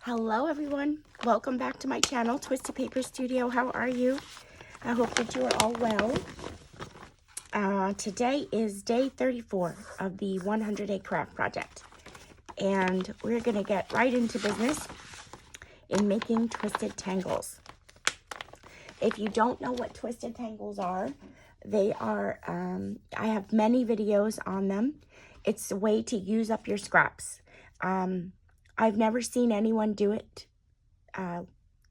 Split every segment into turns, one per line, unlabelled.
Hello everyone, welcome back to my channel, Twisted Paper Studio. How are you? I hope that you are all well. Today is day 34 of the 100-day craft project, and we're going to get right into business in making twisted tangles. If you don't know what twisted tangles are, they are, I have many videos on them. It's a way to use up your scraps. I've never seen anyone do it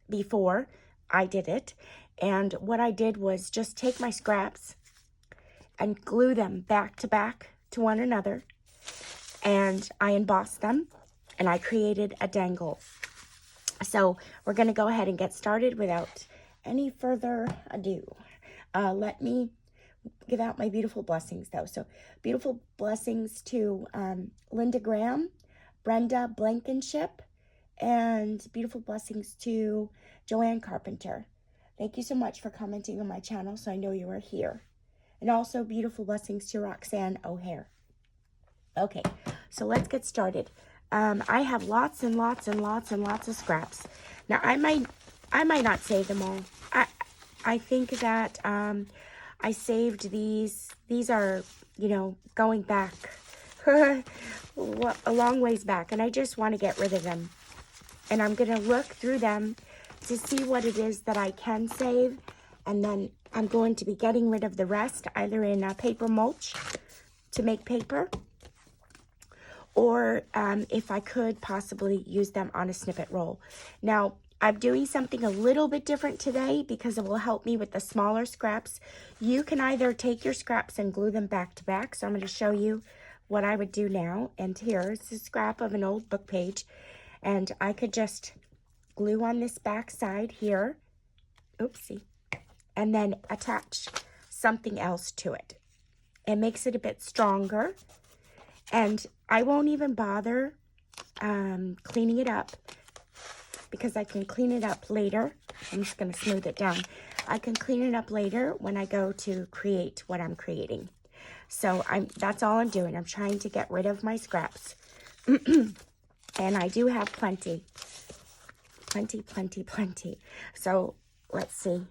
before. I did it, and what I did was just take my scraps and glue them back to one another, and I embossed them, and I created a dangle. So we're going to go ahead and get started without any further ado. Let me give out my beautiful blessings though. So beautiful blessings to Linda Graham, Brenda Blankenship, and beautiful blessings to Joanne Carpenter. Thank you so much for commenting on my channel, so I know you are here. And also beautiful blessings to Roxanne O'Hare. Okay, so let's get started. I have lots and lots and lots and lots of scraps. Now I might not save them all. I think that I saved these. These are, you know, going back a long ways back, and I just want to get rid of them. And I'm going to look through them to see what it is that I can save, and then I'm going to be getting rid of the rest, either in paper mulch to make paper, or if I could possibly use them on a snippet roll. Now, I'm doing something a little bit different today because it will help me with the smaller scraps. You can either take your scraps and glue them back to back. So I'm going to show you what I would do now. And here's a scrap of an old book page. And I could just glue on this back side here. Oopsie. And then attach something else to it. It makes it a bit stronger. And I won't even bother cleaning it up, because I can clean it up later. I'm just going to smooth it down. I can clean it up later when I go to create what I'm creating. So that's all I'm doing. I'm trying to get rid of my scraps. And I do have plenty. Plenty. So let's see.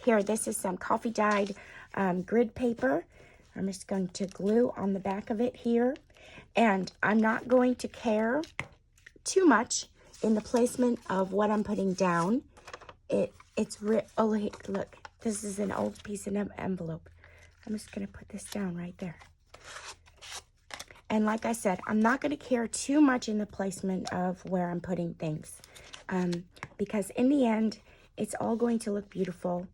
Here, this is some coffee dyed grid paper. I'm just going to glue on the back of it here. And I'm not going to care too much in the placement of what I'm putting down. Oh, look, this is an old piece of envelope. I'm just going to put this down right there. And like I said, I'm not going to care too much in the placement of where I'm putting things, because in the end, it's all going to look beautiful.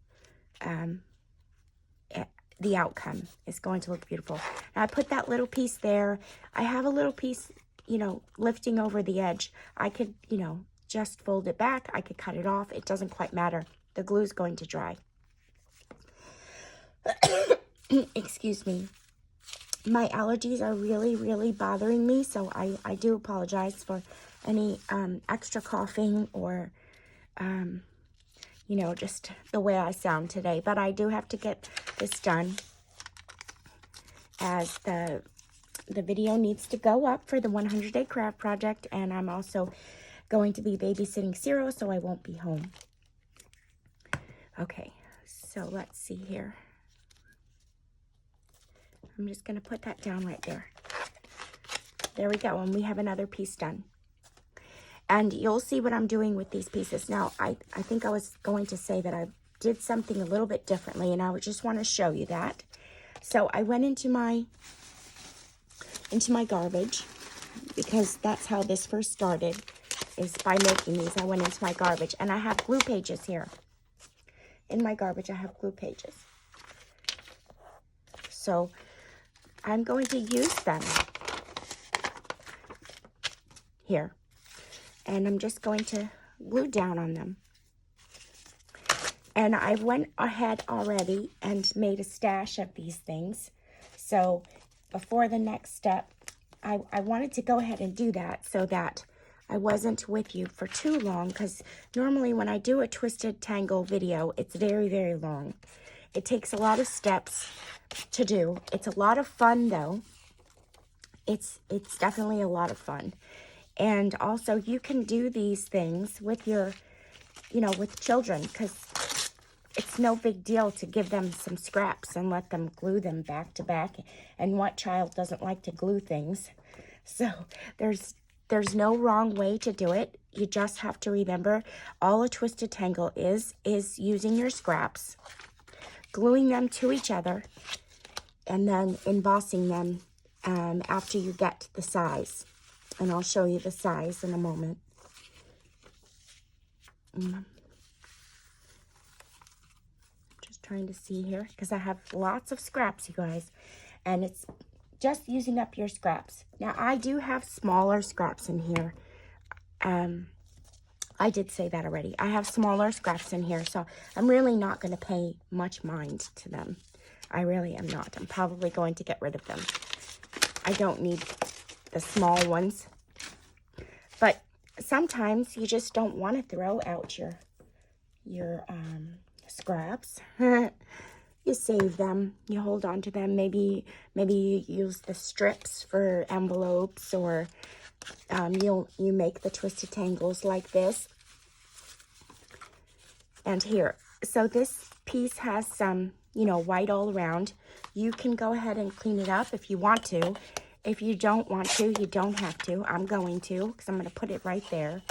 The outcome is going to look beautiful. Now, I put that little piece there. I have a little piece, you know, lifting over the edge. I could, you know, just fold it back. I could cut it off. It doesn't quite matter. The glue is going to dry. Excuse me. My allergies are really, really bothering me, so I do apologize for any extra coughing or, you know, just the way I sound today. But I do have to get this done, as the video needs to go up for the 100-day craft project, and I'm also going to be babysitting Ciro, so I won't be home. Okay, so let's see here. I'm just going to put that down right there. There we go, and we have another piece done. And you'll see what I'm doing with these pieces. Now, I think I was going to say that I did something a little bit differently, and I would just want to show you that. So I went into my garbage, because that's how this first started, is by making these. I went into my garbage, and I have glue pages here. In my garbage, I have glue pages. So I'm going to use them here. And I'm just going to glue down on them. And I went ahead already and made a stash of these things. So before the next step, I wanted to go ahead and do that so that I wasn't with you for too long, because normally when I do a twisted tangle video, it's very, very long. It takes a lot of steps to do. It's a lot of fun though. It's definitely a lot of fun. And also you can do these things with your, you know, with children, because it's no big deal to give them some scraps and let them glue them back to back. And what child doesn't like to glue things? So there's no wrong way to do it. You just have to remember all a twisted tangle is using your scraps, gluing them to each other, and then embossing them after you get the size. And I'll show you the size in a moment. Just trying to see here, because I have lots of scraps, you guys. And it's just using up your scraps. Now, I do have smaller scraps in here. I did say that already. I have smaller scraps in here, so I'm really not going to pay much mind to them. I really am not. I'm probably going to get rid of them. I don't need the small ones. But sometimes you just don't want to throw out your scraps. You save them. You hold on to them. Maybe you use the strips for envelopes, or you make the twisted tangles like this. And here, so this piece has some, you know, white all around. You can go ahead and clean it up if you want to. If you don't want to, you don't have to. I'm going to, because I'm going to put it right there.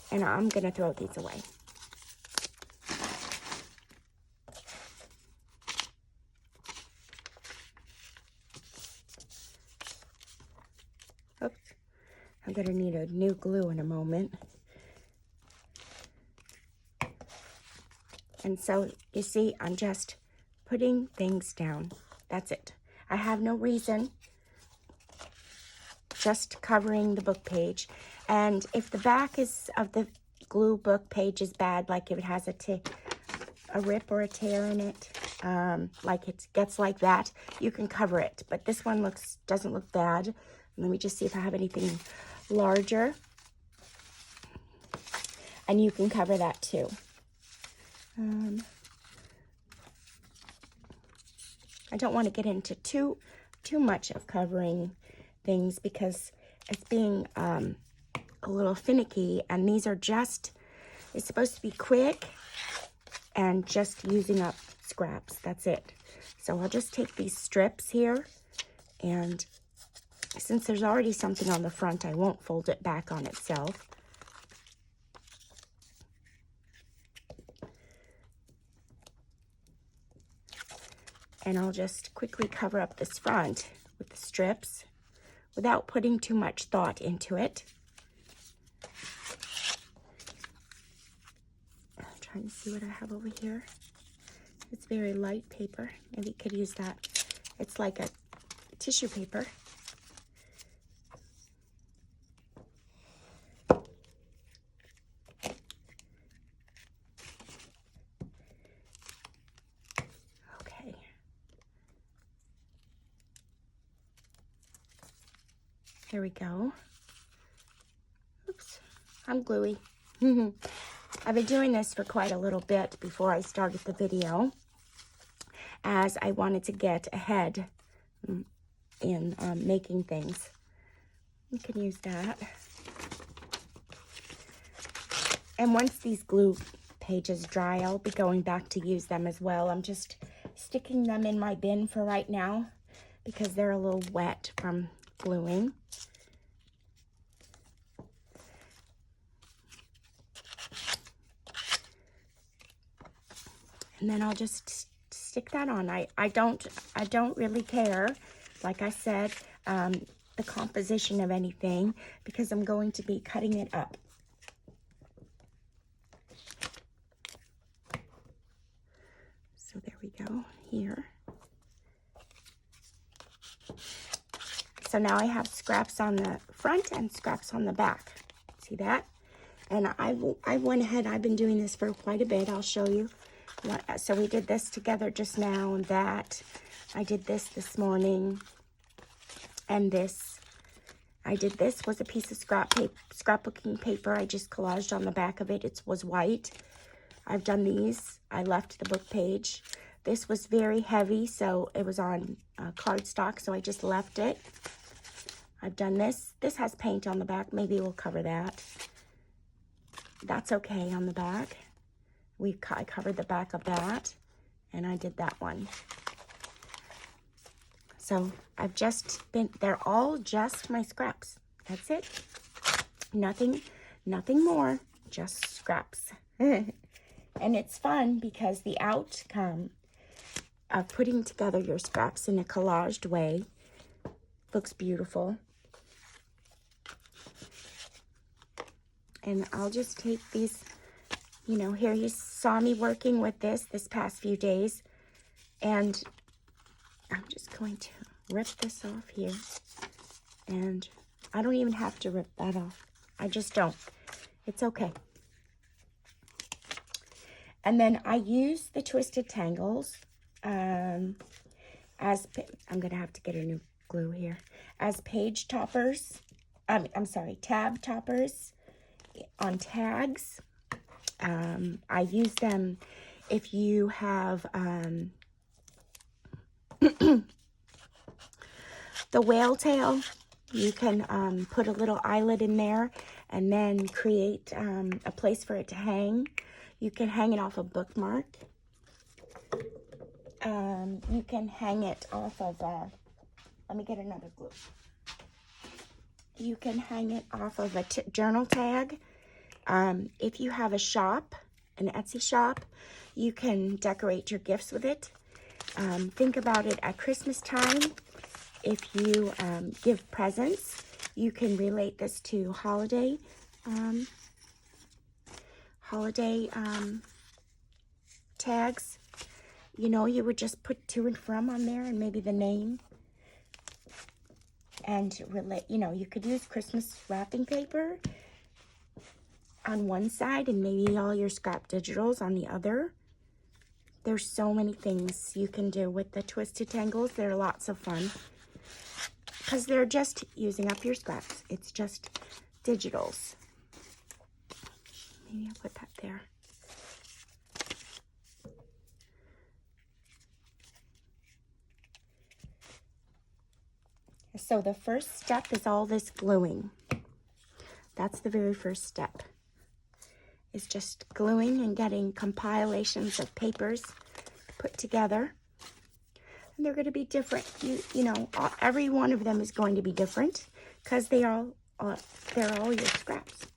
And I'm going to throw these away. Oops. I'm going to need a new glue in a moment. And so, you see, I'm just putting things down. That's it. I have no reason. Just covering the book page. And if the back of the glue book page is bad, like if it has a rip or a tear in it, like it gets like that, you can cover it. But this one doesn't look bad. Let me just see if I have anything larger. And you can cover that too. I don't want to get into too much of covering things, because it's being a little finicky, and these are just, it's supposed to be quick and just using up scraps. That's it. So I'll just take these strips here, and since there's already something on the front, I won't fold it back on itself. And I'll just quickly cover up this front with the strips without putting too much thought into it. I'm trying to see what I have over here. It's very light paper. Maybe you could use that. It's like a tissue paper. Okay. There we go. Oops, I'm gluey. I've been doing this for quite a little bit before I started the video, as I wanted to get ahead in making things. You can use that. And once these glue pages dry, I'll be going back to use them as well. I'm just sticking them in my bin for right now because they're a little wet from gluing. And then I'll just stick that on. I don't really care, like I said, the composition of anything, because I'm going to be cutting it up. So there we go, here. So now I have scraps on the front and scraps on the back. See that? And I went ahead, I've been doing this for quite a bit. I'll show you. So we did this together just now, and that. I did this morning, and this. I did this was a piece of scrapbooking paper. I just collaged on the back of it. It was white. I've done these. I left the book page. This was very heavy, so it was on cardstock, so I just left it. I've done this. This has paint on the back. Maybe we'll cover that. That's okay on the back. I covered the back of that, and I did that one. So I've just been, they're all just my scraps. That's it. Nothing more, just scraps. And it's fun because the outcome of putting together your scraps in a collaged way looks beautiful. And I'll just take these, you know, here you saw me working with this past few days. And I'm just going to rip this off here. And I don't even have to rip that off. I just don't. It's okay. And then I use the twisted tangles I'm going to have to get a new glue here, as page toppers. I'm sorry, tab toppers on tags. I use them if you have the whale tail. You can put a little eyelet in there and then create a place for it to hang. You can hang it off a bookmark. You can hang it off of, let me get another glue. You can hang it off of a journal tag. If you have a shop, an Etsy shop, you can decorate your gifts with it. Think about it at Christmas time. If you give presents, you can relate this to holiday tags. You know, you would just put to and from on there and maybe the name. And relate, you know, you could use Christmas wrapping paper on one side and maybe all your scrap digitals on the other. There's so many things you can do with the twisted tangles. They're lots of fun because they're just using up your scraps. It's just digitals. Maybe I'll put that there. So the first step is all this gluing. That's the very first step. Is just gluing and getting compilations of papers put together. And they're going to be different. You know, every one of them is going to be different because they're all your scraps.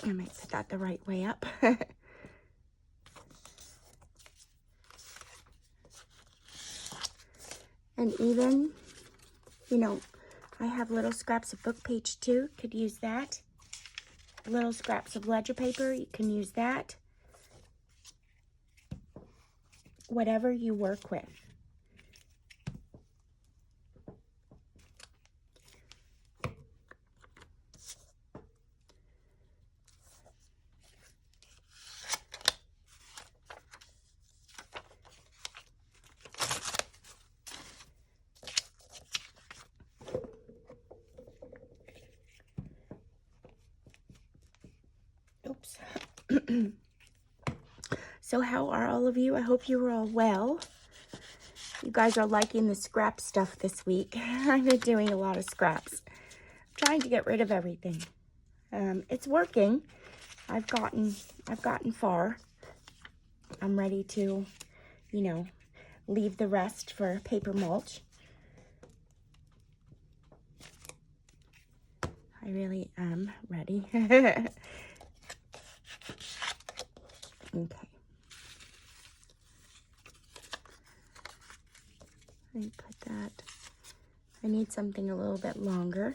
I might put that the right way up. And even, you know, I have little scraps of book page too. Could use that. Little scraps of ledger paper. You can use that. Whatever you work with. Oops. So how are all of you? I hope you are all well. You guys are liking the scrap stuff this week. I've been doing a lot of scraps. I'm trying to get rid of everything. It's working. I've gotten far. I'm ready to, you know, leave the rest for paper mulch. I really am ready. Okay. Let me put that. I need something a little bit longer.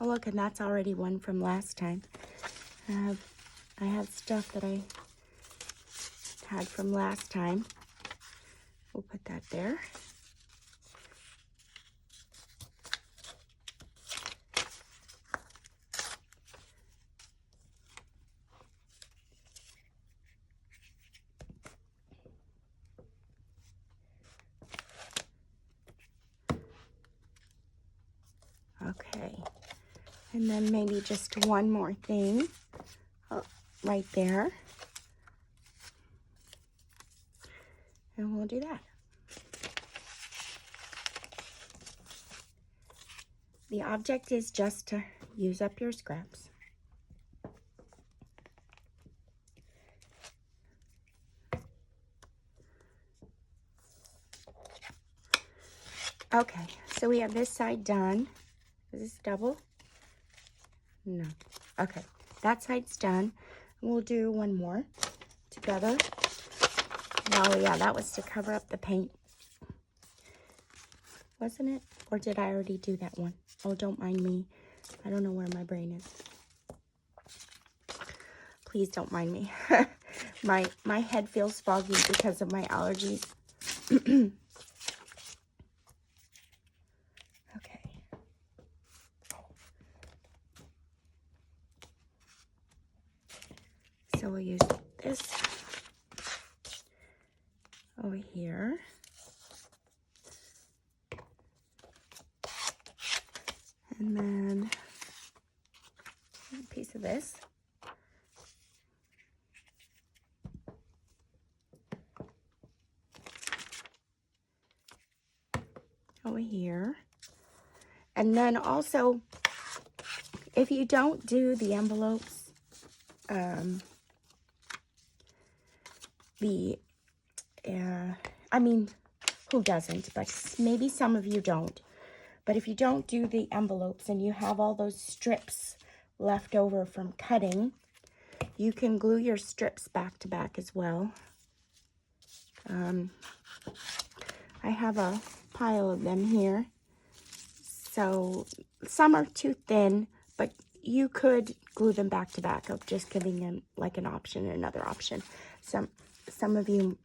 Oh, look, and that's already one from last time. I have stuff that I had from last time. We'll put that there. And then maybe just one more thing right there. And we'll do that. The object is just to use up your scraps. Okay, so we have this side done. Is this double? No. Okay, that side's done. We'll do one more together. Oh yeah, that was to cover up the paint. Wasn't it? Or did I already do that one? Oh, don't mind me. I don't know where my brain is. Please don't mind me. My head feels foggy because of my allergies. Okay. So we'll use this over here. And then a piece of this. Over here. And then also, if you don't do the envelopes, I mean, who doesn't? But maybe some of you don't. But if you don't do the envelopes and you have all those strips left over from cutting, you can glue your strips back to back as well. I have a pile of them here. So some are too thin, but you could glue them back to back. I'm just giving them like an option, another option. Some of you,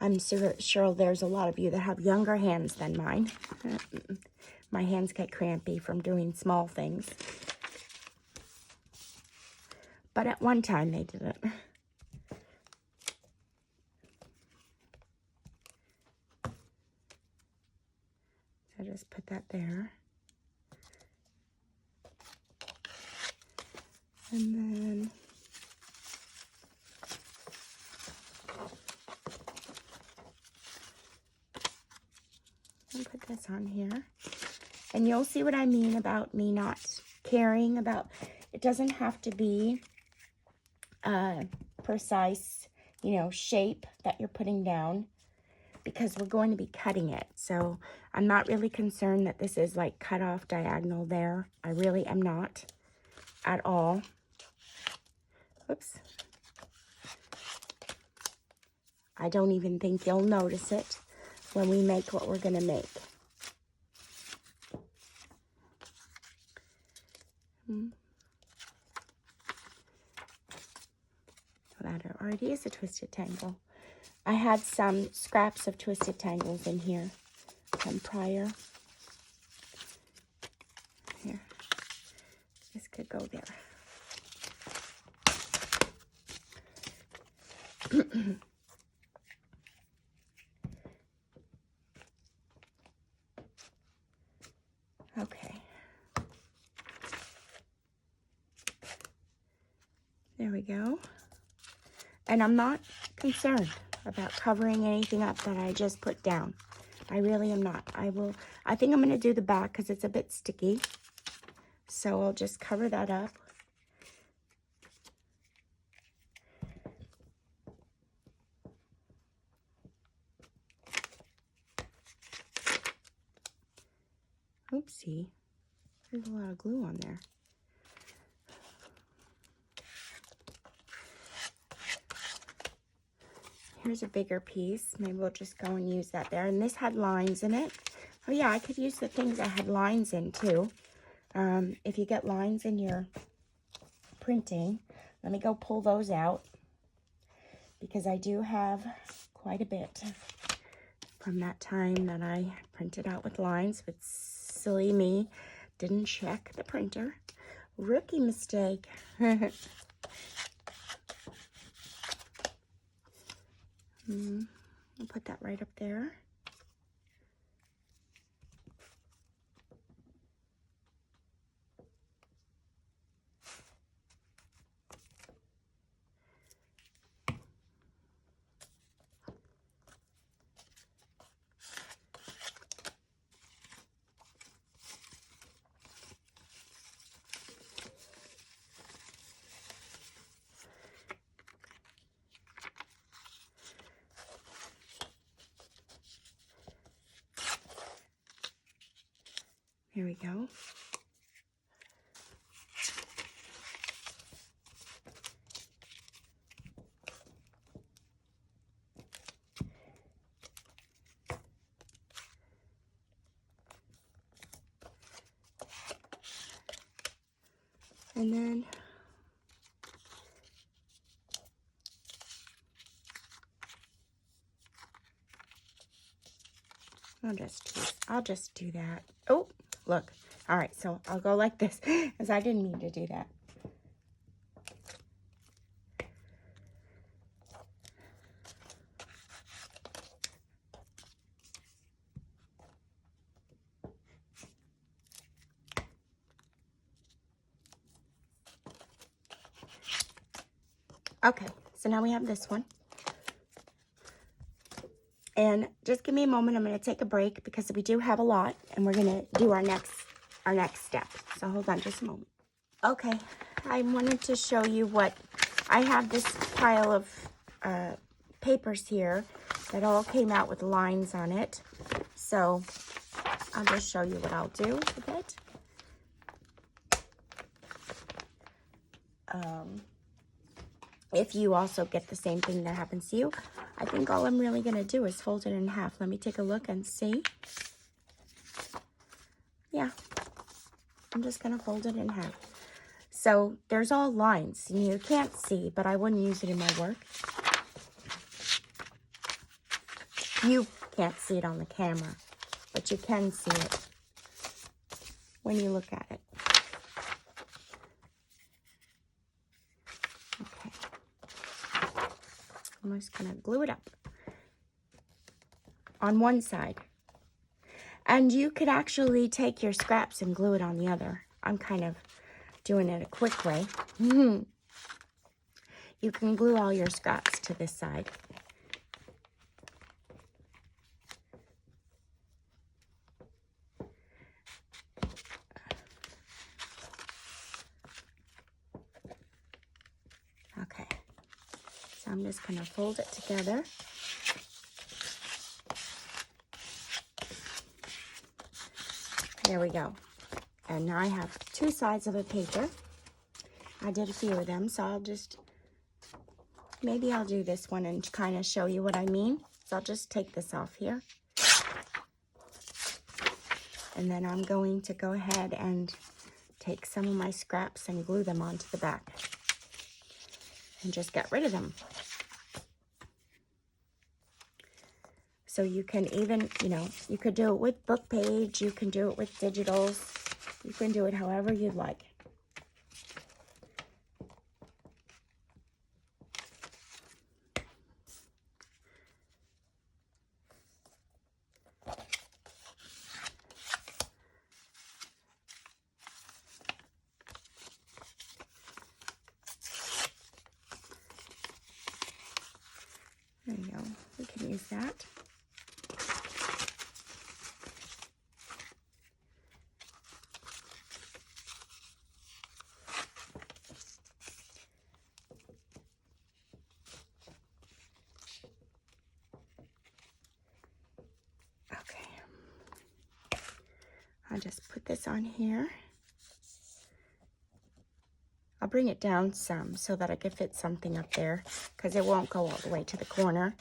I'm sure there's a lot of you that have younger hands than mine. My hands get crampy from doing small things. But at one time they didn't. So just put that there. And then I'll put this on here. And you'll see what I mean about me not caring about, it doesn't have to be a precise, shape that you're putting down, because we're going to be cutting it. So I'm not really concerned that this is like cut off diagonal there. I really am not at all. Oops. I don't even think you'll notice it when we make what we're going to make. That already is a twisted tangle. I had some scraps of twisted tangles in here from prior. Here. This could go there. Okay. There we go. And I'm not concerned about covering anything up that I just put down. I really am not. I think I'm going to do the back because it's a bit sticky. So I'll just cover that up. Oopsie. There's a lot of glue on there. Here's a bigger piece. Maybe we'll just go and use that there. And this had lines in it. Oh yeah, I could use the things that had lines in too. If you get lines in your printing, let me go pull those out, because I do have quite a bit from that time that I printed out with lines. But silly me, didn't check the printer. Rookie mistake. I'll put that right up there. Here we go. And then I'll just do that. Oh, look. All right, so I'll go like this, because I didn't mean to do that. Okay, so now we have this one. And just give me a moment. I'm going to take a break because we do have a lot, and we're going to do our next step. So hold on just a moment. Okay, I wanted to show you what I have. This pile of papers here that all came out with lines on it. So I'll just show you what I'll do with it. If you also get the same thing that happens to you, I think all I'm really going to do is fold it in half. Let me take a look and see. Yeah, I'm just going to fold it in half. So there's all lines. You can't see, but I wouldn't use it in my work. You can't see it on the camera, but you can see it when you look at it. Okay. I'm just going to glue it up on one side. And you could actually take your scraps and glue it on the other. I'm kind of doing it a quick way. You can glue all your scraps to this side. Okay, so I'm just going to fold it together. There we go. And now I have two sides of a paper. I did a few of them, so maybe I'll do this one and kind of show you what I mean. So I'll just take this off here. And then I'm going to go ahead and take some of my scraps and glue them onto the back. And just get rid of them. So you can even, you could do it with book page, you can do it with digitals, you can do it however you'd like. There you go, we can use that. I'll just put this on here. I'll bring it down some so that I can fit something up there because it won't go all the way to the corner.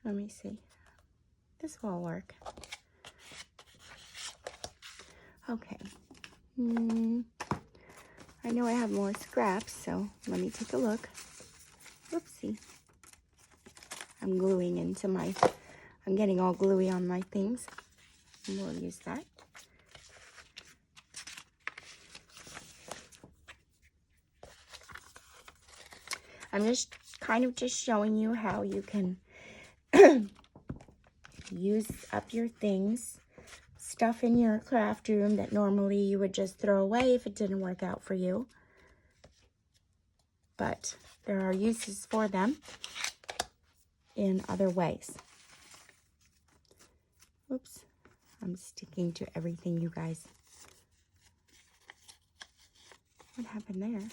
Let me see. This will work. Okay. I know I have more scraps, so let me take a look. Whoopsie. I'm gluing into I'm getting all gluey on my things. And we'll use that. I'm just kind of just showing you how you can use up your things, stuff in your craft room that normally you would just throw away if it didn't work out for you. But there are uses for them in other ways. Oops, I'm sticking to everything, you guys. What happened there?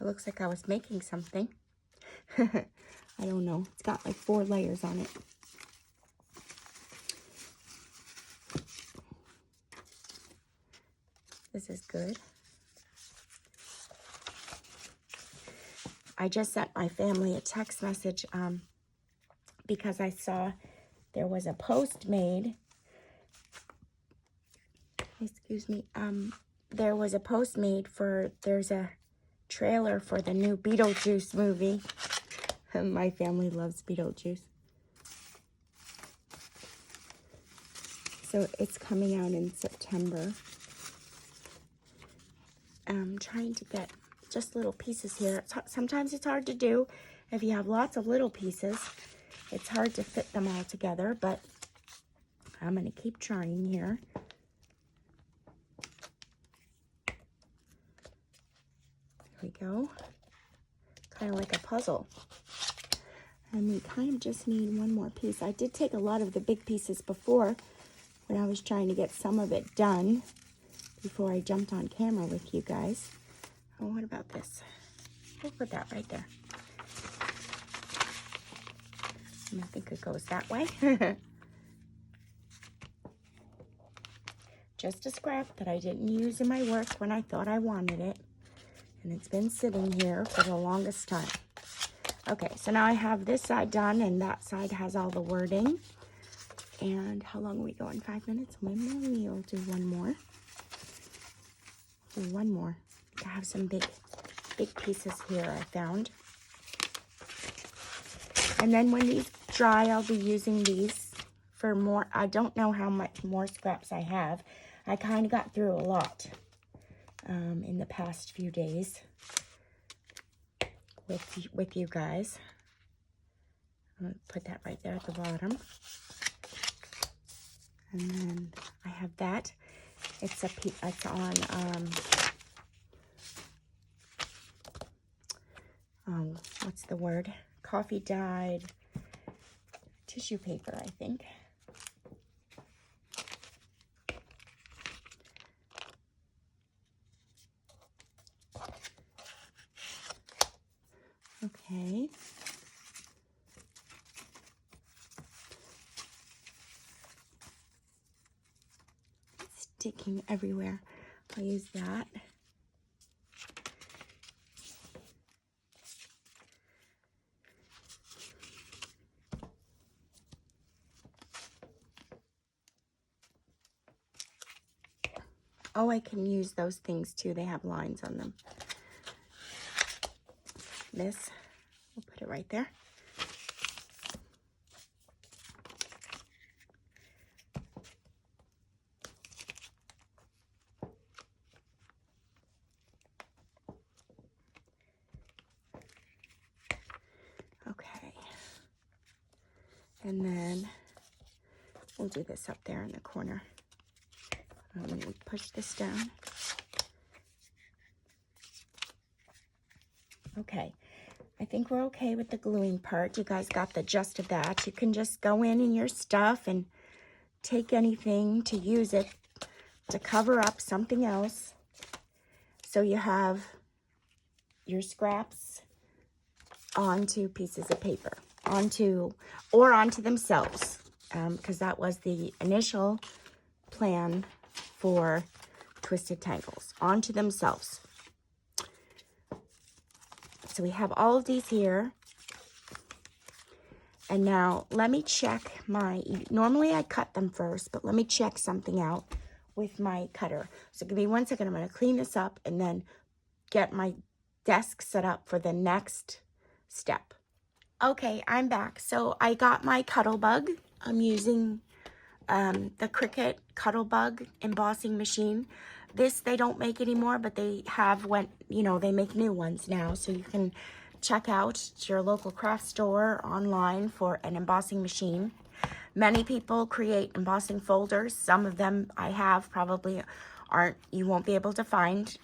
It looks like I was making something. I don't know. It's got like 4 layers on it. This is good. I just sent my family a text message because I saw there was a post made. Excuse me. There was a post made for, there's a trailer for the new Beetlejuice movie. My family loves Beetlejuice. So it's coming out in September. I'm trying to get just little pieces here. Sometimes it's hard to do. If you have lots of little pieces, it's hard to fit them all together, but I'm going to keep trying here. There we go. Kind of like a puzzle. And we kind of just need one more piece. I did take a lot of the big pieces before when I was trying to get some of it done before I jumped on camera with you guys. Oh, what about this? We'll put that right there. And I think it goes that way. Just a scrap that I didn't use in my work when I thought I wanted it. And it's been sitting here for the longest time. Okay, so now I have this side done, and that side has all the wording. And how long are we going? 5 minutes? Maybe we'll do one more. Do one more. I have some big pieces here I found. And then when these dry, I'll be using these for more. I don't know how much more scraps I have. I kind of got through a lot in the past few days with you guys. I'm going to put that right there at the bottom. And then I have that. It's on what's the word? Coffee dyed tissue paper, I think. Okay. It's sticking everywhere. I'll use that. Oh, I can use those things too. They have lines on them. This, we'll put it right there. Okay. And then we'll do this up there in the corner. I'm going to push this down. Okay, I think we're okay with the gluing part. You guys got the gist of that. You can just go in your stuff and take anything to use it to cover up something else. So you have your scraps onto pieces of paper, onto themselves, because that was the initial plan for Twisted Tangles, onto themselves. So we have all of these here. And now let me check normally I cut them first, but let me check something out with my cutter. So give me 1 second. I'm going to clean this up and then get my desk set up for the next step. Okay, I'm back. So I got my Cuttlebug. I'm using the Cricut Cuttlebug embossing machine. This they don't make anymore, but they have they make new ones now. So you can check out your local craft store online for an embossing machine. Many people create embossing folders. Some of them I have probably you won't be able to find.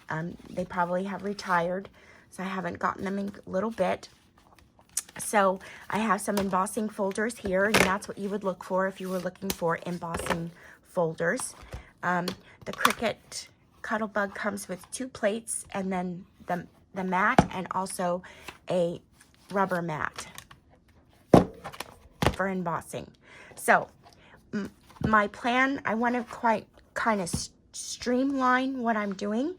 They probably have retired, so I haven't gotten them in a little bit. So I have some embossing folders here, and that's what you would look for if you were looking for embossing folders. The Cricut Cuttlebug comes with 2 plates and then the mat and also a rubber mat for embossing. So my plan, I want to kind of streamline what I'm doing.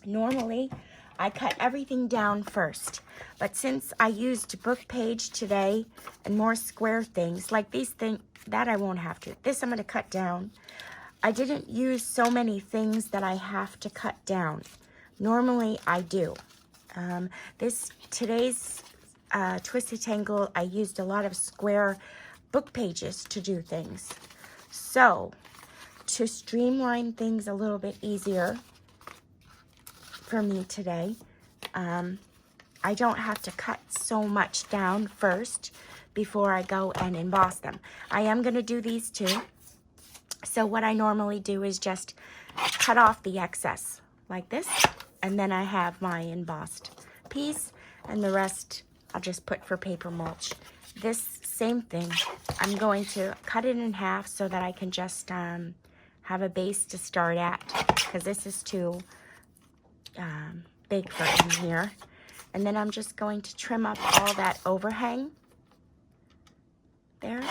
Normally, I cut everything down first, but since I used book page today and more square things, like these things, that I won't have to. This I'm going to cut down. I didn't use so many things that I have to cut down. Normally, I do. Today's Twisted Tangle, I used a lot of square book pages to do things. So, to streamline things a little bit easier for me today, I don't have to cut so much down first before I go and emboss them. I am going to do these too. So what I normally do is just cut off the excess like this, and then I have my embossed piece, and the rest I'll just put for paper mulch. This same thing, I'm going to cut it in half so that I can just have a base to start at, because this is too big for in here. And then I'm just going to trim up all that overhang there.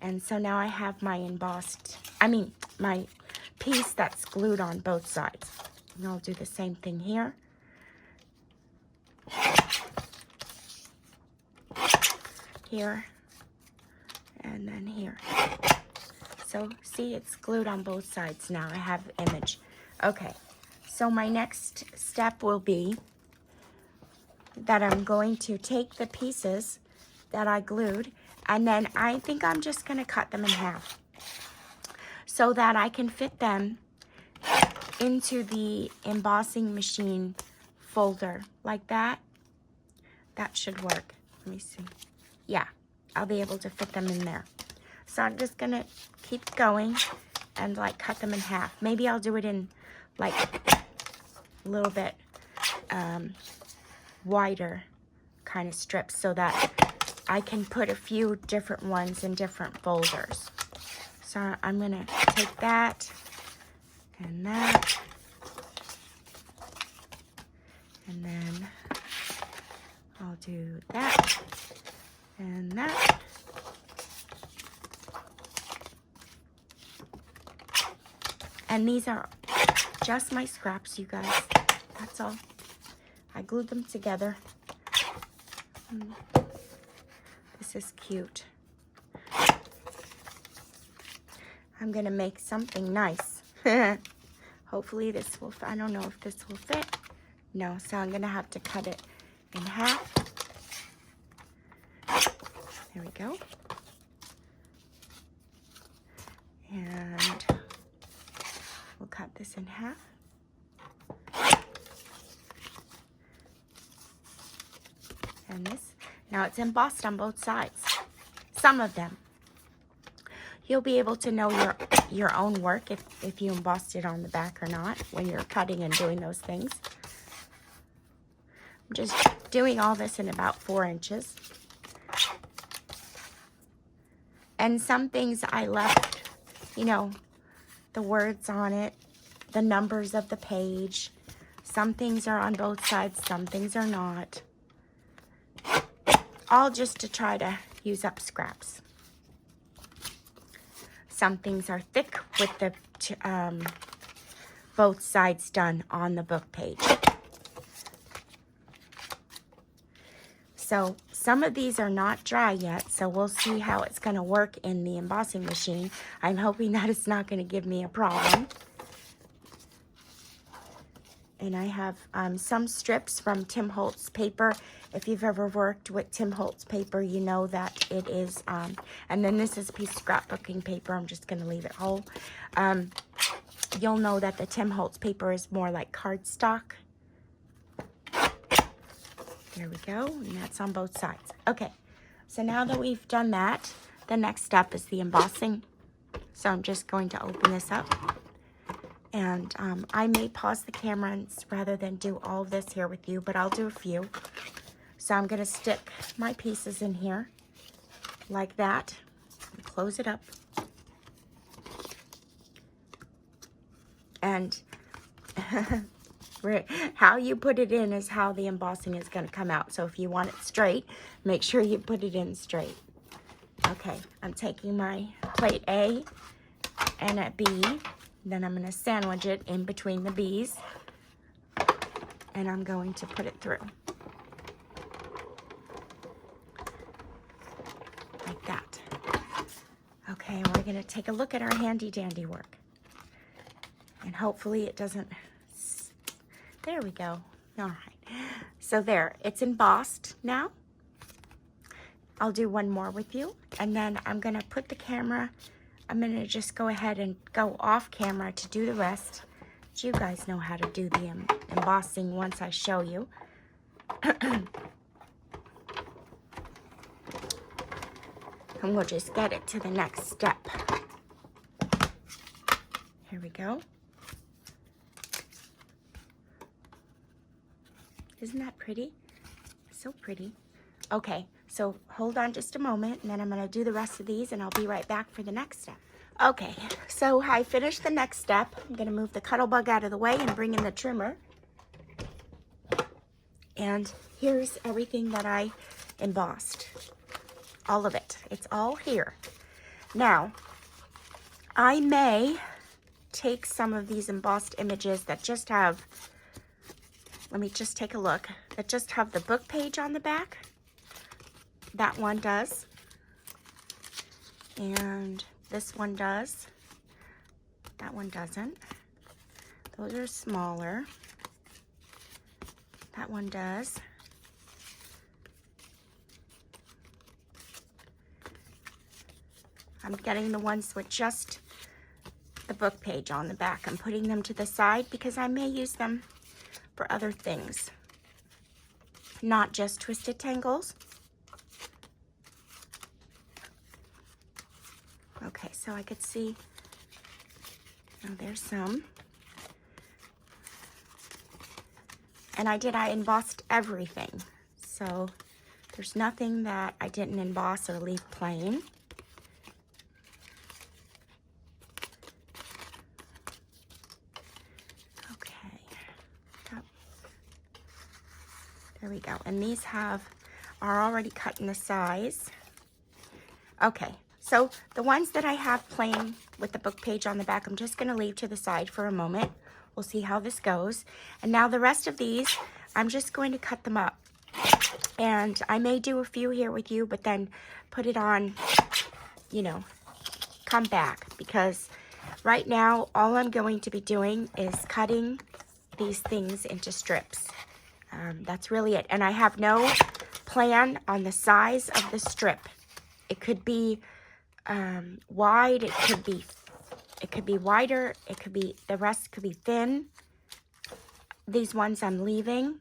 And so now I have my my piece that's glued on both sides. And I'll do the same thing here. Here. And then here. So see, it's glued on both sides now. I have the image. Okay. So my next step will be that I'm going to take the pieces that I glued, and then I think I'm just going to cut them in half so that I can fit them into the embossing machine folder like that. That should work. Let me see. Yeah, I'll be able to fit them in there. So I'm just going to keep going and like cut them in half. Maybe I'll do it in like a little bit wider kind of strips so that I can put a few different ones in different folders. So I'm going to take that and that, and then I'll do that and that. And these are just my scraps, you guys. That's all. I glued them together. This is cute. I'm going to make something nice. Hopefully this will, I don't know if this will fit. No, so I'm going to have to cut it in half. There we go. And we'll cut this in half. And this, now it's embossed on both sides. Some of them. You'll be able to know your own work if you embossed it on the back or not when you're cutting and doing those things. I'm just doing all this in about 4 inches. And some things I left, you know, the words on it, the numbers of the page. Some things are on both sides, some things are not. All just to try to use up scraps. Some things are thick with the both sides done on the book page. So some of these are not dry yet, so we'll see how it's going to work in the embossing machine. I'm hoping that it's not going to give me a problem. And I have some strips from Tim Holtz paper. If you've ever worked with Tim Holtz paper, you know that it is, and then this is a piece of scrapbooking paper. I'm just going to leave it whole. You'll know that the Tim Holtz paper is more like cardstock. There we go, and that's on both sides. Okay, so now that we've done that, the next step is the embossing. So I'm just going to open this up. And I may pause the camera rather than do all of this here with you, but I'll do a few. So I'm going to stick my pieces in here like that. Close it up. And how you put it in is how the embossing is going to come out. So if you want it straight, make sure you put it in straight. Okay, I'm taking my plate A and a B, then I'm going to sandwich it in between the B's, and I'm going to put it through. Like that. Okay, we're going to take a look at our handy dandy work. And hopefully it doesn't, there we go. All right, so there, it's embossed now. I'll do one more with you, and then I'm gonna put the camera, I'm gonna just go ahead and go off camera to do the rest. You guys know how to do the embossing once I show you. And we'll just get it to the next step. Here we go. Isn't that pretty? So pretty. Okay, so hold on just a moment, and then I'm going to do the rest of these, and I'll be right back for the next step. Okay, so I finished the next step. I'm going to move the Cuttlebug out of the way and bring in the trimmer. And here's everything that I embossed. All of it. It's all here. Now, I may take some of these embossed images that just have, let me just take a look, that just have the book page on the back. That one does. And this one does. That one doesn't. Those are smaller. That one does. I'm getting the ones with just the book page on the back. I'm putting them to the side because I may use them for other things. Not just twisted tangles. Okay, so I could see, oh, there's some. And I embossed everything. So there's nothing that I didn't emboss or leave plain. Okay. Oh. There we go. And these are already cut in the size. Okay. So the ones that I have plain with the book page on the back, I'm just going to leave to the side for a moment. We'll see how this goes. And now the rest of these, I'm just going to cut them up. And I may do a few here with you, but then put it on, you know, come back. Because right now, all I'm going to be doing is cutting these things into strips. That's really it. And I have no plan on the size of the strip. It could be wide, it could be wider, it could be, the rest could be thin. These ones I'm leaving.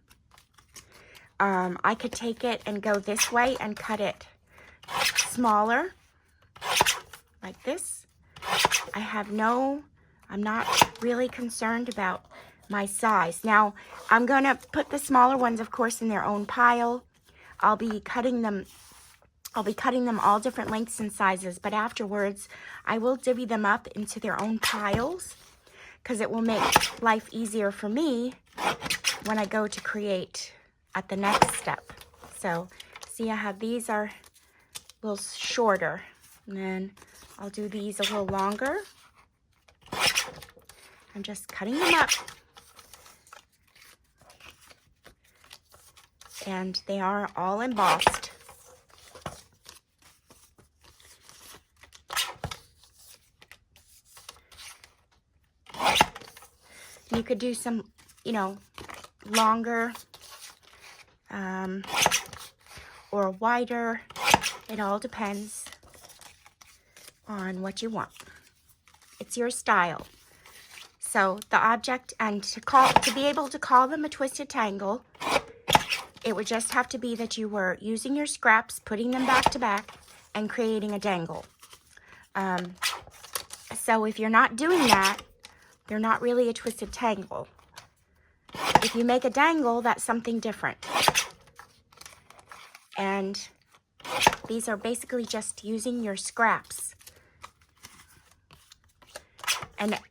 I could take it and go this way and cut it smaller, like this. I'm not really concerned about my size. Now, I'm gonna put the smaller ones, of course, in their own pile. I'll be cutting them all different lengths and sizes, but afterwards I will divvy them up into their own piles because it will make life easier for me when I go to create at the next step. So see, I have these are a little shorter, and then I'll do these a little longer. I'm just cutting them up. And they are all embossed. You could do some, you know, longer or wider. It all depends on what you want. It's your style. So the object, and to be able to call them a twisted tangle, it would just have to be that you were using your scraps, putting them back to back, and creating a dangle. So if you're not doing that, they're not really a twisted tangle. If you make a dangle, that's something different. And these are basically just using your scraps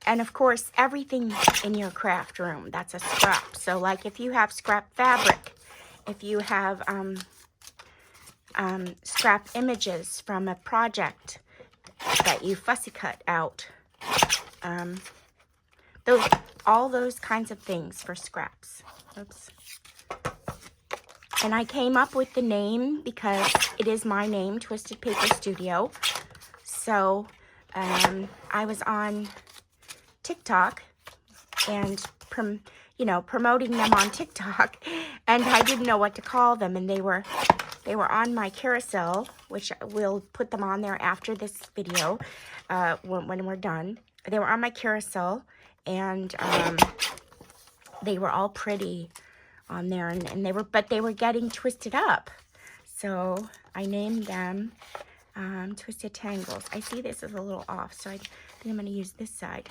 And of course, everything in your craft room, that's a scrap. So like if you have scrap fabric, if you have scrap images from a project that you fussy cut out, all those kinds of things for scraps. Oops. And I came up with the name because it is my name, Twisted Paper Studio. So I was on TikTok and promoting them on TikTok, and I didn't know what to call them, and they were on my carousel, which we'll put them on there after this video when we're done. They were on my carousel, and they were all pretty on there, and they were getting twisted up, so I named them Twisted Tangles. I see this is a little off, so I think I'm going to use this side,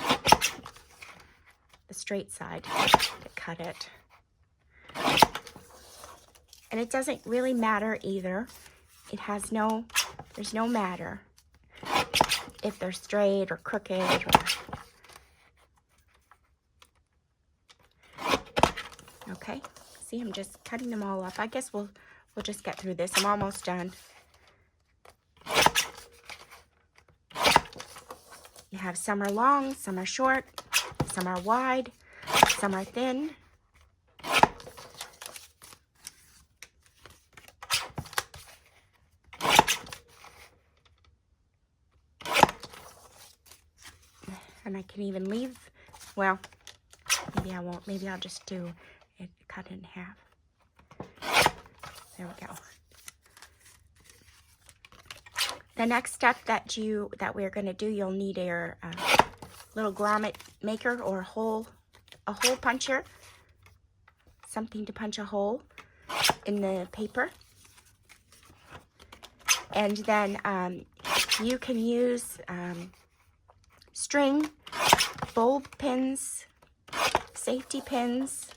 the straight side, to cut it. And it doesn't really matter either. There's no matter if they're straight or crooked okay. See, I'm just cutting them all up. I guess we'll just get through this. I'm almost done. You have some are long, some are short, some are wide, some are thin. And I can even leave, well, maybe I won't. Maybe I'll just do it, cut it in half. There we go. The next step that we're going to do, you'll need a little grommet maker or a hole puncher, something to punch a hole in the paper. And then you can use string, bulb pins, safety pins,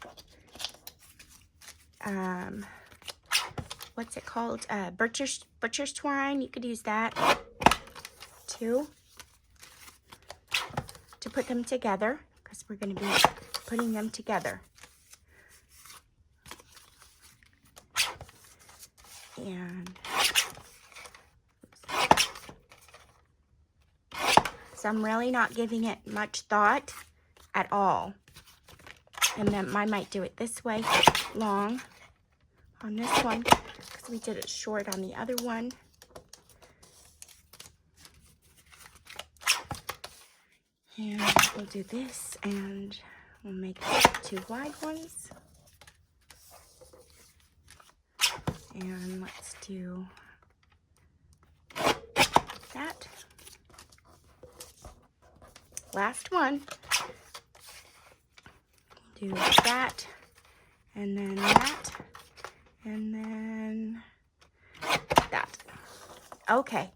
what's it called? Butcher's twine. You could use that too to put them together, because we're going to be putting them together. And so I'm really not giving it much thought at all. And then I might do it this way, long on this one, because we did it short on the other one. And we'll do this, and we'll make 2 wide ones. And let's do that. Last one. Do that, and then that, and then that. Okay,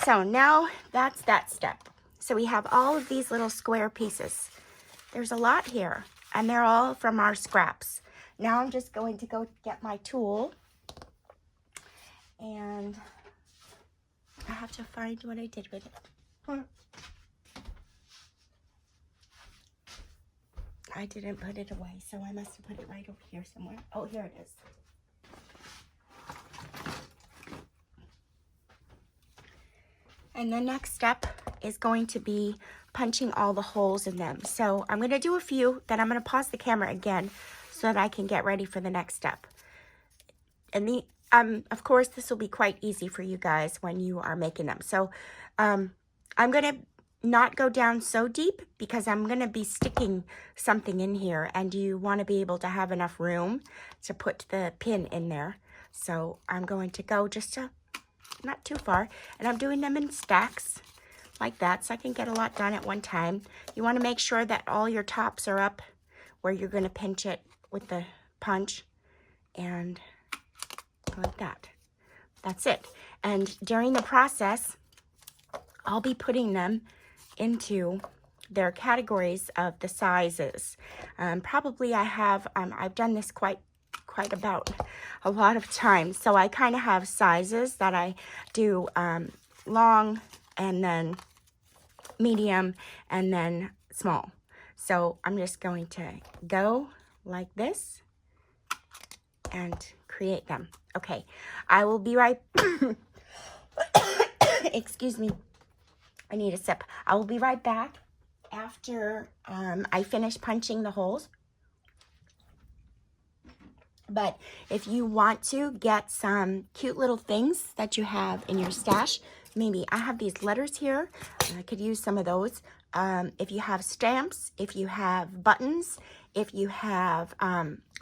so now that's that step. So we have all of these little square pieces. There's a lot here, and they're all from our scraps. Now I'm just going to go get my tool, and I have to find what I did with it. I didn't put it away, so I must have put it right over here somewhere. Oh, here it is. And the next step is going to be punching all the holes in them. So I'm going to do a few, then I'm going to pause the camera again so that I can get ready for the next step. And of course, this will be quite easy for you guys when you are making them. So I'm going to not go down so deep, because I'm going to be sticking something in here, and you want to be able to have enough room to put the pin in there. So I'm going to go just not too far, and I'm doing them in stacks like that, so I can get a lot done at one time. You want to make sure that all your tops are up where you're going to pinch it with the punch, and like that. That's it. And during the process, I'll be putting them into their categories of the sizes. Probably I have, I've done this quite about a lot of times. So I kind of have sizes that I do long, and then medium, and then small. So I'm just going to go like this and create them. Okay, I will be right, excuse me, I need a sip. I will be right back after I finish punching the holes. But if you want to get some cute little things that you have in your stash, maybe I have these letters here. I could use some of those. If you have stamps, if you have buttons, if you have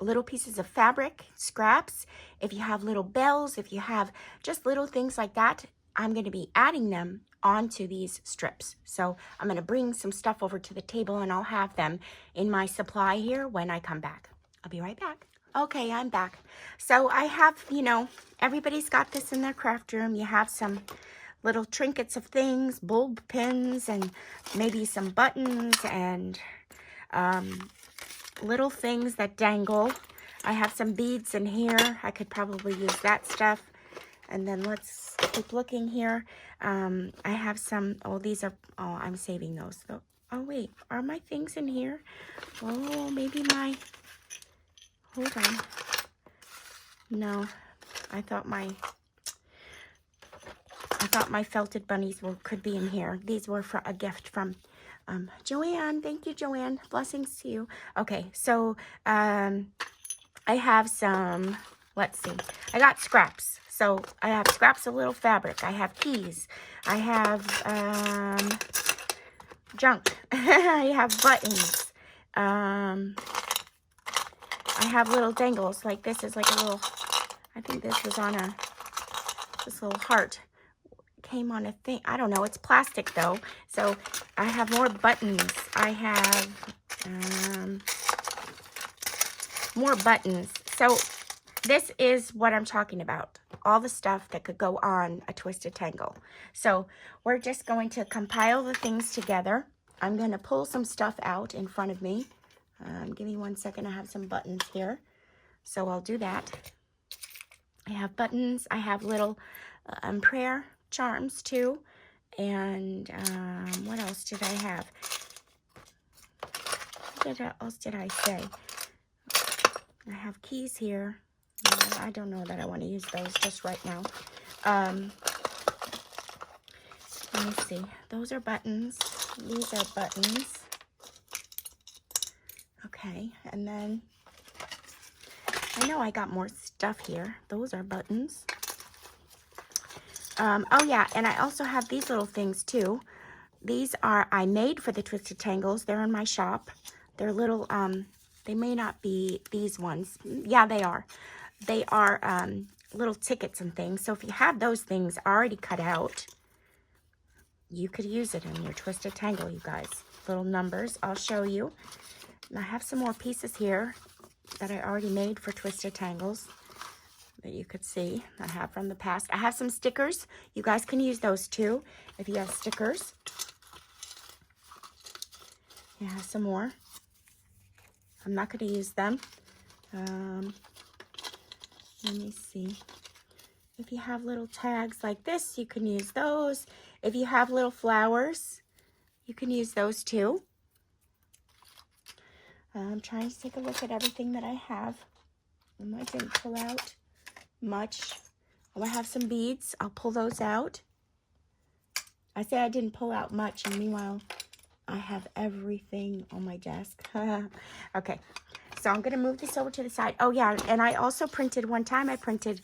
little pieces of fabric, scraps, if you have little bells, if you have just little things like that, I'm going to be adding them onto these strips. So I'm going to bring some stuff over to the table and I'll have them in my supply here when I come back. I'll be right back. Okay, I'm back. So I have, you know, everybody's got this in their craft room. You have some little trinkets of things, bulb pins, and maybe some buttons and little things that dangle. I have some beads in here. I could probably use that stuff. And then let's keep looking here. I have some, oh, these are, oh, I'm saving those. Oh, wait, are my things in here? Oh, maybe my... Hold on. No, I thought my felted bunnies could be in here. These were for a gift from Joanne. Thank you, Joanne. Blessings to you. Okay, so I have some, let's see. I got scraps. So I have scraps of little fabric. I have keys. I have junk. I have buttons. I have little dangles, like this is like a little, I think this was on this little heart. Came on a thing, I don't know, it's plastic though. So I have more buttons. I have more buttons. So this is what I'm talking about. All the stuff that could go on a twisted tangle. So we're just going to compile the things together. I'm going to pull some stuff out in front of me. Give me 1 second. I have some buttons here. So I'll do that. I have buttons. I have little prayer charms too. And what else did I have? What else did I say? I have keys here. I don't know that I want to use those just right now. Let me see. Those are buttons. These are buttons. Okay, and then I know I got more stuff here. Those are buttons. Oh yeah, and I also have these little things too. These are, I made for the Twisted Tangles. They're in my shop. They're little, they may not be these ones. Yeah, they are. They are little tickets and things. So if you have those things already cut out, you could use it in your Twisted Tangle, you guys. Little numbers, I'll show you. And I have some more pieces here that I already made for Twisted Tangles that you could see I have from the past. I have some stickers. You guys can use those too if you have stickers. I have some more. I'm not going to use them. Let me see. If you have little tags like this, you can use those. If you have little flowers, you can use those too. I'm trying to take a look at everything that I have. I didn't pull out much. Oh, I have some beads. I'll pull those out. I say I didn't pull out much, and meanwhile, I have everything on my desk. Okay, so I'm going to move this over to the side. Oh, yeah, and I also printed, one time I printed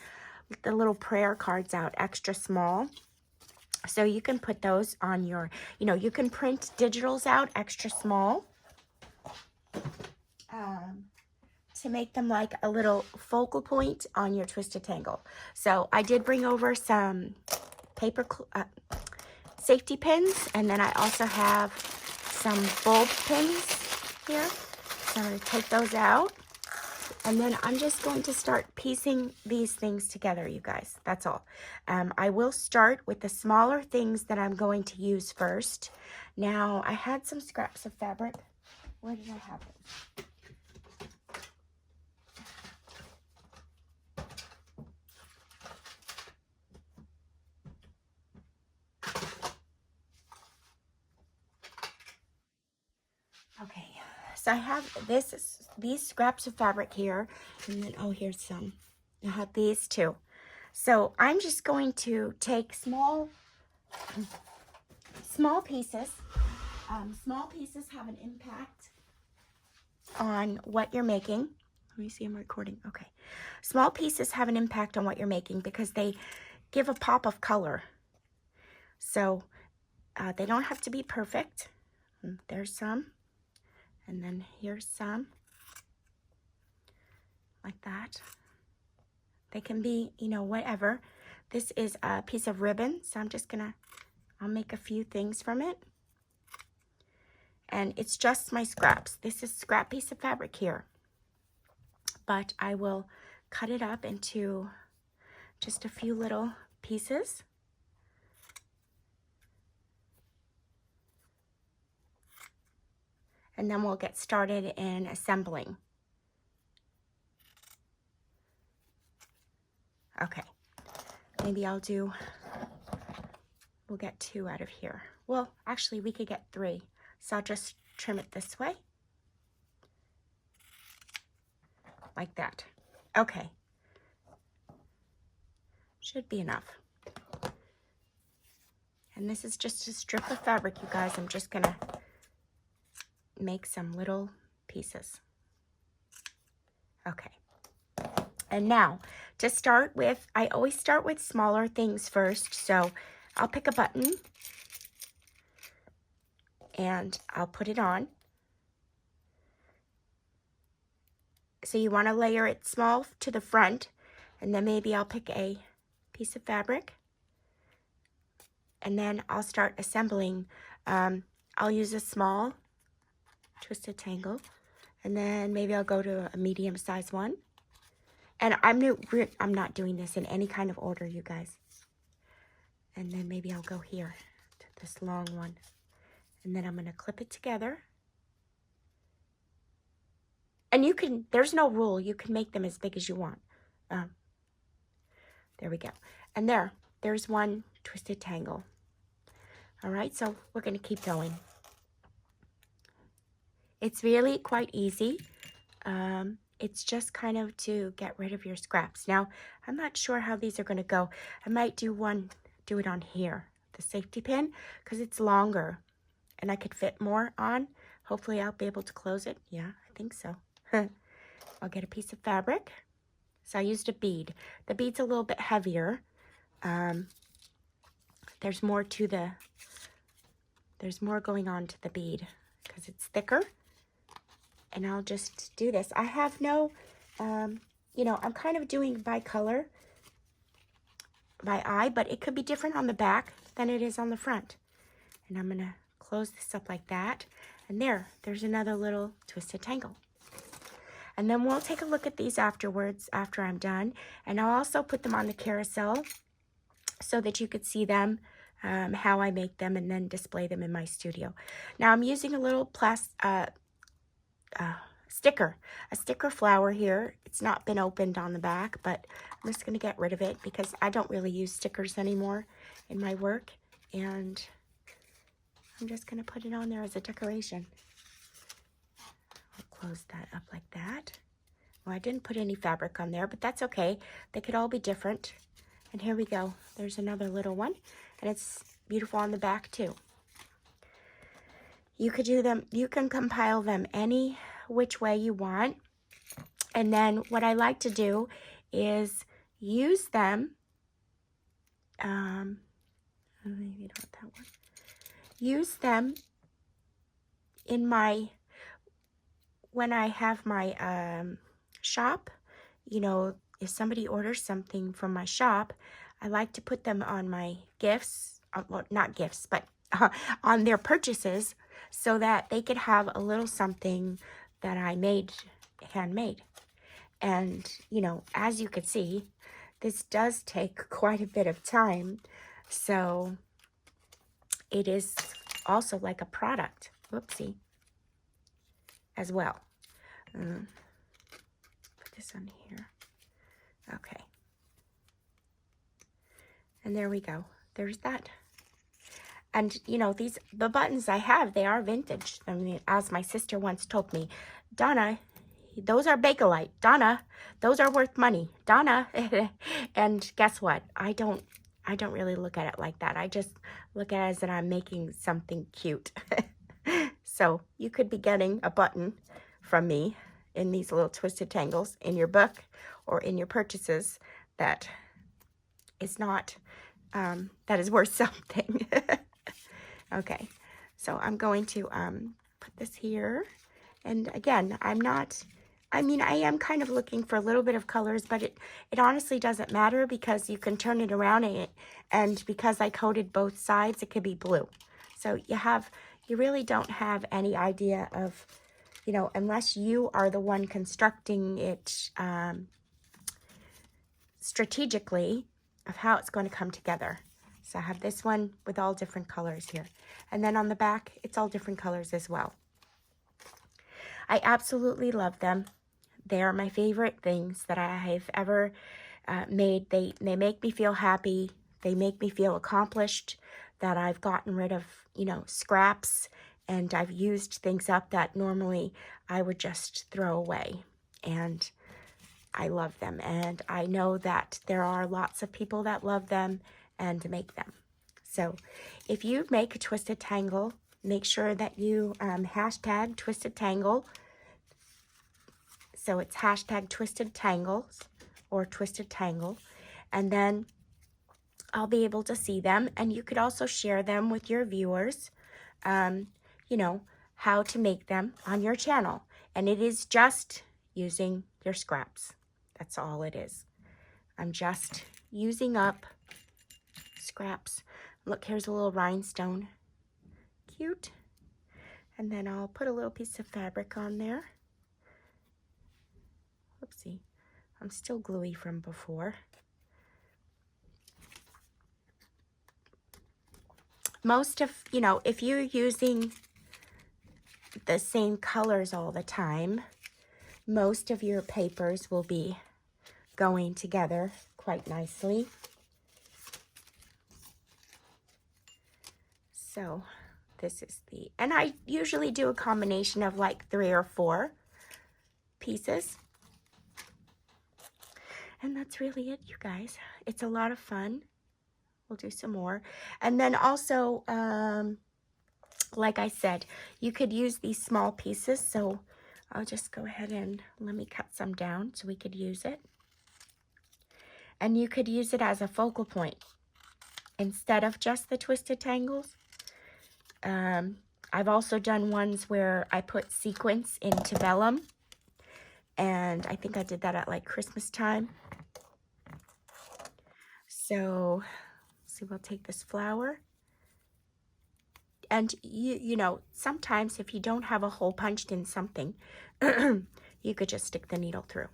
the little prayer cards out extra small. So you can put those on your, you know, you can print digitals out extra small. To make them like a little focal point on your Twisted Tangle. So I did bring over some paper safety pins, and then I also have some bulb pins here. So I'm going to take those out, and then I'm just going to start piecing these things together, you guys. That's all. I will start with the smaller things that I'm going to use first. Now, I had some scraps of fabric. Where did I have it? scraps. I have these scraps of fabric here, and then, oh, here's some. I have these too. So I'm just going to take small pieces. Small pieces have an impact on what you're making. Let me see, I'm recording. Okay. Small pieces have an impact on what you're making because they give a pop of color. So they don't have to be perfect. There's some. And then here's some. Like that. They can be, you know, whatever. This is a piece of ribbon, so I'm just gonna, I'll make a few things from it. And it's just my scraps. This is a scrap piece of fabric here. But I will cut it up into just a few little pieces. And then we'll get started in assembling. Okay, maybe we'll get 2 out of here. Well, actually we could get 3. So I'll just trim it this way. Like that. Okay. Should be enough. And this is just a strip of fabric, you guys. I'm just gonna make some little pieces. Okay. And now, to start with, I always start with smaller things first. So I'll pick a button and I'll put it on. So you want to layer it small to the front, and then maybe I'll pick a piece of fabric, and then I'll start assembling. I'll use a small twisted tangle, and then maybe I'll go to a medium-sized one. And I'm not doing this in any kind of order, you guys. And then maybe I'll go here to this long one, and then I'm going to clip it together. And you can, there's no rule. You can make them as big as you want. There we go. And there's one twisted tangle. All right, so we're going to keep going. It's really quite easy. It's just kind of to get rid of your scraps. Now, I'm not sure how these are going to go. I might do it on here, the safety pin, because it's longer and I could fit more on. Hopefully I'll be able to close it. Yeah, I think so. I'll get a piece of fabric. So I used a bead. The bead's a little bit heavier. There's more going on to the bead because it's thicker. And I'll just do this. I have no, you know, I'm kind of doing by color, by eye, but it could be different on the back than it is on the front. And I'm going to close this up like that. And there's another little twisted tangle. And then we'll take a look at these afterwards, after I'm done. And I'll also put them on the carousel so that you could see them, how I make them, and then display them in my studio. Now I'm using a little sticker, a sticker flower here. It's not been opened on the back, but I'm just going to get rid of it because I don't really use stickers anymore in my work. And I'm just going to put it on there as a decoration. I'll close that up like that. Well, I didn't put any fabric on there, but that's okay. They could all be different. And here we go. There's another little one, and it's beautiful on the back too. You could do them, you can compile them any which way you want. And then what I like to do is use them, maybe not that one. Use them in my, when I have my shop, you know, if somebody orders something from my shop, I like to put them on my gifts, well, not gifts, but on their purchases, so that they could have a little something that I made, handmade. And, you know, as you can see, this does take quite a bit of time. So it is also like a product, whoopsie, as well. Put this on here. Okay. And there we go. There's that. And, you know, the buttons I have, they are vintage. I mean, as my sister once told me, Donna, those are Bakelite. Donna, those are worth money. Donna. And guess what? I don't really look at it like that. I just look at it as that I'm making something cute. So you could be getting a button from me in these little twisted tangles in your book or in your purchases that is not, that is worth something. Okay, so I'm going to put this here. And again, I am kind of looking for a little bit of colors, but it honestly doesn't matter because you can turn it around and because I coated both sides, it could be blue. So you really don't have any idea of, you know, unless you are the one constructing it strategically, of how it's going to come together. So I have this one with all different colors here. And then on the back, it's all different colors as well. I absolutely love them. They are my favorite things that I have ever made. They make me feel happy. They make me feel accomplished, that I've gotten rid of, you know, scraps, and I've used things up that normally I would just throw away. And I love them. And I know that there are lots of people that love them and make them. So if you make a twisted tangle, make sure that you hashtag twisted tangle. So it's hashtag twisted tangles or twisted tangle. And then I'll be able to see them. And you could also share them with your viewers, you know, how to make them on your channel. And it is just using your scraps. That's all it is. I'm just using up scraps. Look, here's a little rhinestone. Cute. And then I'll put a little piece of fabric on there. Oopsie. I'm still gluey from before. Most of, you know, if you're using the same colors all the time, most of your papers will be going together quite nicely. So this is and I usually do a combination of like 3 or 4 pieces. And that's really it, you guys. It's a lot of fun. We'll do some more. And then also, like I said, you could use these small pieces. So I'll just go ahead and let me cut some down so we could use it. And you could use it as a focal point instead of just the twisted tangles. I've also done ones where I put sequins into vellum. And I think I did that at like Christmas time. So, see, we'll take this flower. And you know, sometimes if you don't have a hole punched in something, you could just stick the needle through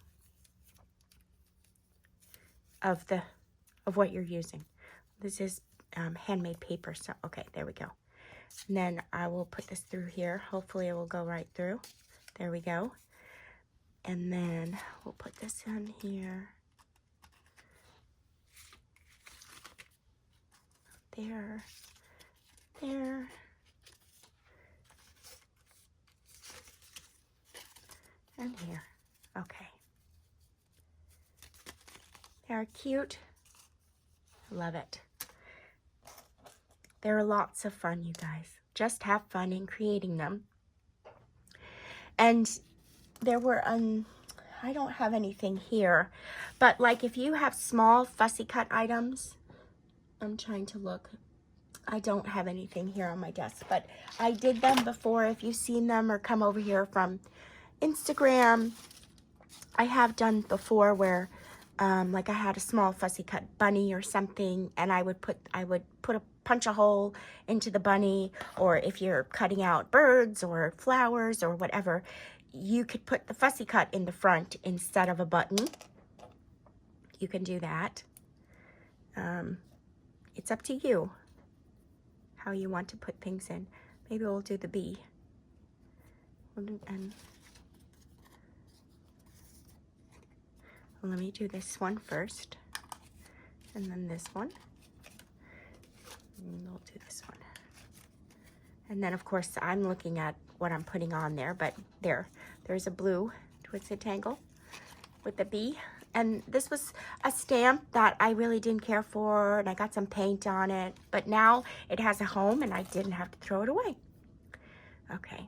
of what you're using. This is handmade paper, so okay, there we go. And then I will put this through here. Hopefully it will go right through. There we go. And then we'll put this in here. There. There. And here. Okay. They're cute. Love it. They're lots of fun, you guys. Just have fun in creating them. And there were, I don't have anything here, but like if you have small fussy cut items, I'm trying to look. I don't have anything here on my desk, but I did them before. If you've seen them or come over here from Instagram, I have done before where like I had a small fussy cut bunny or something, and I would punch a hole into the bunny, or if you're cutting out birds or flowers or whatever, you could put the fussy cut in the front instead of a button. You can do that. It's up to you how you want to put things in. Maybe we'll do the bee. And let me do this one first, and then this one. And we'll do this one. And then of course I'm looking at what I'm putting on there, but there's a blue twisted tangle with the bee. And this was a stamp that I really didn't care for, and I got some paint on it, but now it has a home and I didn't have to throw it away. Okay.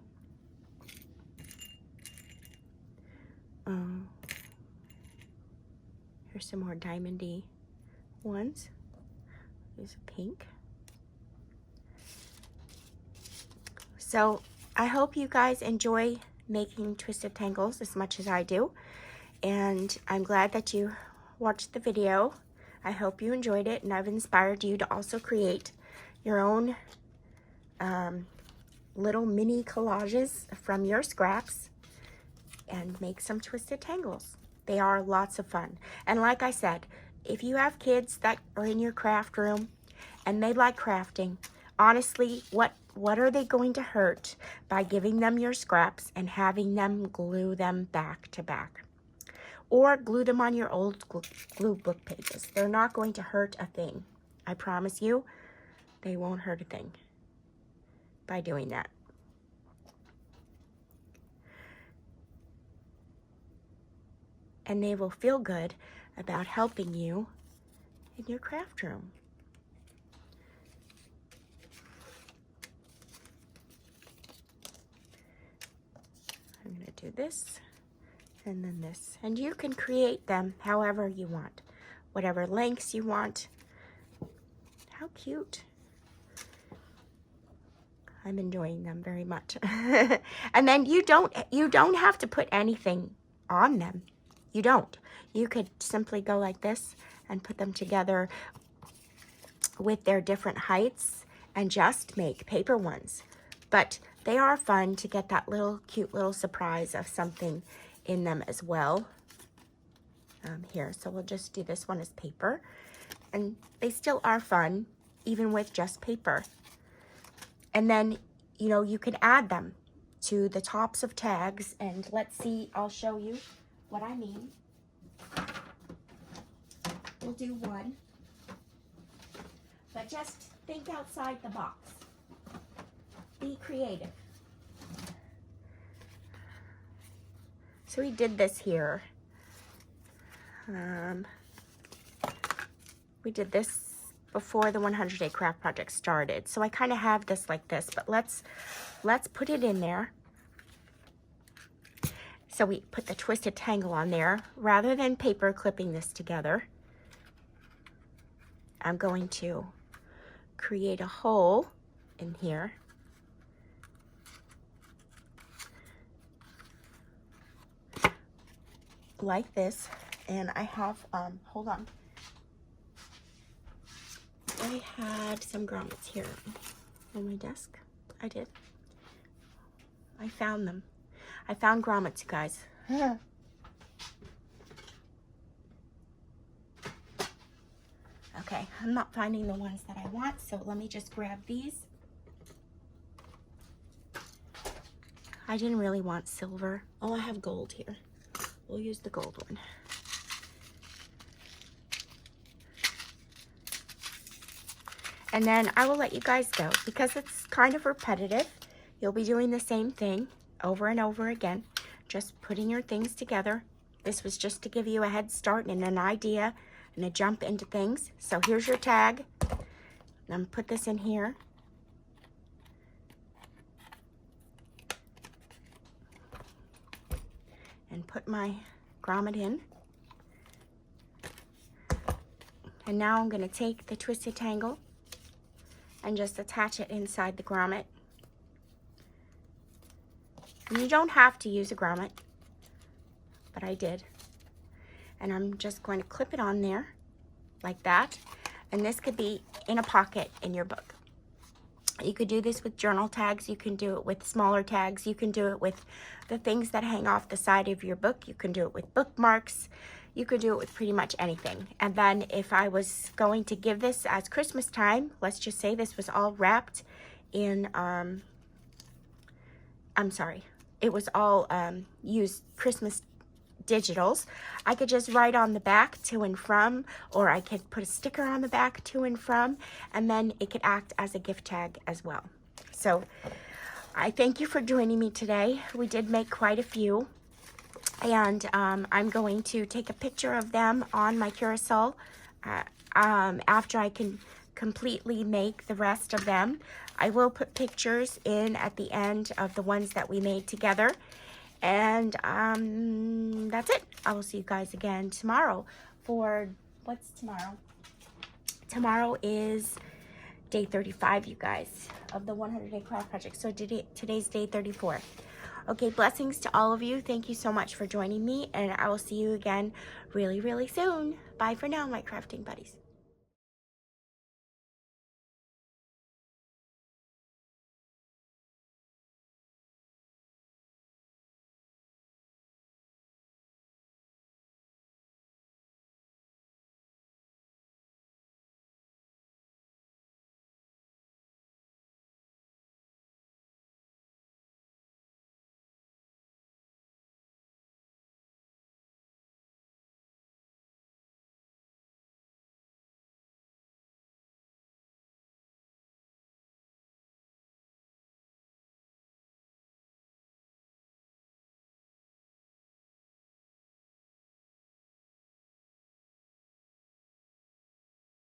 Here's some more diamondy ones. There's a pink. So I hope you guys enjoy making twisted tangles as much as I do. And I'm glad that you watched the video. I hope you enjoyed it, and I've inspired you to also create your own little mini collages from your scraps and make some twisted tangles. They are lots of fun. And like I said, if you have kids that are in your craft room and they like crafting, honestly, what are they going to hurt by giving them your scraps and having them glue them back to back? Or glue them on your old glue book pages. They're not going to hurt a thing. I promise you, they won't hurt a thing by doing that. And they will feel good about helping you in your craft room. I'm going to do this. And then this, and you can create them however you want, whatever lengths you want. How cute. I'm enjoying them very much. And then you don't have to put anything on them. You don't. You could simply go like this and put them together with their different heights and just make paper ones. But they are fun to get that little cute little surprise of something in them as well. Here, so we'll just do this one as paper, and they still are fun even with just paper. And then, you know, you can add them to the tops of tags, and let's see, I'll show you what I mean. We'll do one, but just think outside the box. Be creative. So we did this here. We did this before the 100-day craft project started. So I kind of have this like this, but let's put it in there. So we put the twisted tangle on there. Rather than paper clipping this together, I'm going to create a hole in here. Like this, and I have hold on, I had some grommets here on my desk. I found them. I found grommets, you guys. Okay, I'm not finding the ones that I want, so let me just grab these. I didn't really want silver. Oh, I have gold here. We'll use the gold one. And then I will let you guys go because it's kind of repetitive. You'll be doing the same thing over and over again, just putting your things together. This was just to give you a head start and an idea and a jump into things. So here's your tag. I'm gonna put this in here. And put my grommet in. And now I'm going to take the twisted tangle and just attach it inside the grommet. And you don't have to use a grommet, but I did. And I'm just going to clip it on there like that. And this could be in a pocket in your book. You could do this with journal tags. You can do it with smaller tags. You can do it with the things that hang off the side of your book. You can do it with bookmarks. You could do it with pretty much anything. And then if I was going to give this as Christmas time, let's just say this was all wrapped in, it was all used Christmas digitals. I could just write on the back to and from, or I could put a sticker on the back to and from, and then it could act as a gift tag as well. So I thank you for joining me today. We did make quite a few. And I'm going to take a picture of them on my carousel after I can completely make the rest of them. I will put pictures in at the end of the ones that we made together. And that's it. I will see you guys again tomorrow for, what's tomorrow? Tomorrow is day 35, you guys, of the 100-day craft project. So today's day 34. Okay, blessings to all of you. Thank you so much for joining me, and I will see you again really, really soon. Bye for now, my crafting buddies.